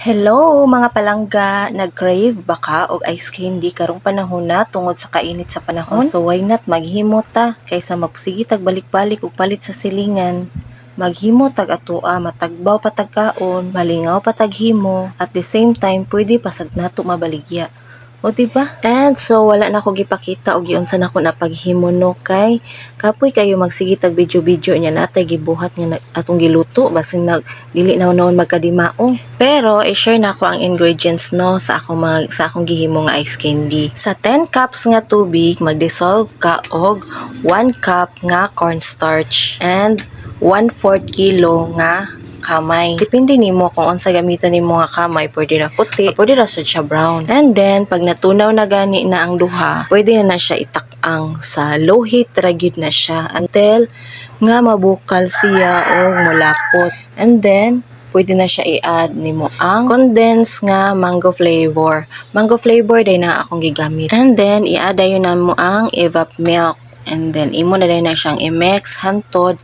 Hello mga palangga, nag-crave baka og ice candy karong panahon na tungod sa kainit sa panahon? So why not maghimo ta kaysa magsige tag balik-balik og palit sa silingan. Maghimo tag atoa, matagbaw patag kaon, malingaw patag himo, at the same time pwede pasag nato mabaligya. O diba? And so wala na ko gipakita og giunsa na ko na paghimo no kay kapoy kayo magsige tag video-video nya natay gibuhat nga atong giluto basin nag dili na noon magkadimaong. Pero i-share na ko ang ingredients no sa akong gihimo nga ice candy. Sa 10 cups nga tubig mag-dissolve ka og 1 cup nga cornstarch and 1/4 kilo nga kamay. Depende nimo kung unsa gamiton nimo nga kamay, pwede ra puti, pwede ra sad siya brown. And then pag natunaw na gani na ang duha, pwede na siya itak-ang sa low heat ra gyud na siya until nga mabukal siya o mulapot. And then pwede na siya i-add nimo ang condensed nga mango flavor. Mango flavor day na akong gigamit. And then i-add ayon namo ang evap milk. And then imo na din na siyang i-mix hantod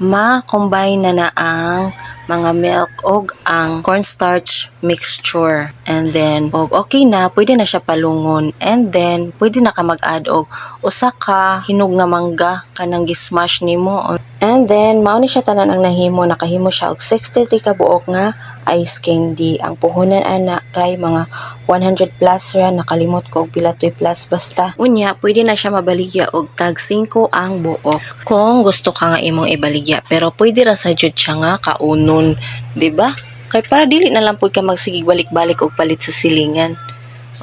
ma-combine na ang mga milk og ang cornstarch mixture. And then og okay na, pwede na siya palungon. And then pwede na ka mag-add og usa ka hinog nga mangga kanang gismash nimo. And then mao ni siya tanan ang nahimo, nakahimo siya og 63 ka buok nga ice candy. Ang puhunan ana kay mga 100 plus ra, nakalimot ko og pila toy plus basta. Unya pwede na siya mabaligya og tag 5 ang buok kung gusto ka nga imong ibaligya, pero pwede ra sa jud siya nga kaunon, di ba? Kay para dili na lang pud ka magsigig balik-balik og palit sa silingan.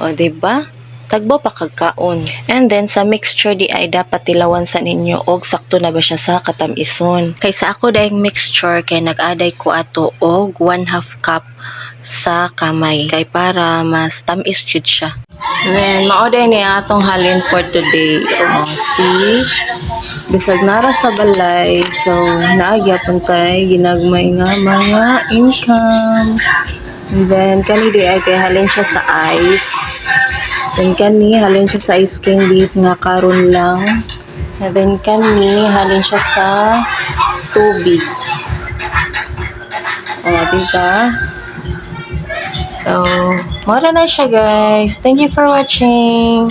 O di ba? Tagbo pa kagkaon. And then sa mixture di ay dapat tilawan sa ninyo og sakto na ba siya sa katamison. Kay sa ako daing mixture kay nag-aday ko ato og 1/2 cup sa kamay kay para mas tamis jud siya. Then mao-day ni atong halin for today. See? Bisag nara sa balay, so naagyapon tay ginagmay nga mga income. And then kani di ay kay halin siya sa ice. Then kani halin siya sa ice candy nga karon lang. And then kani halin siya sa tubig. O, diba? So, mura na siya guys. Thank you for watching.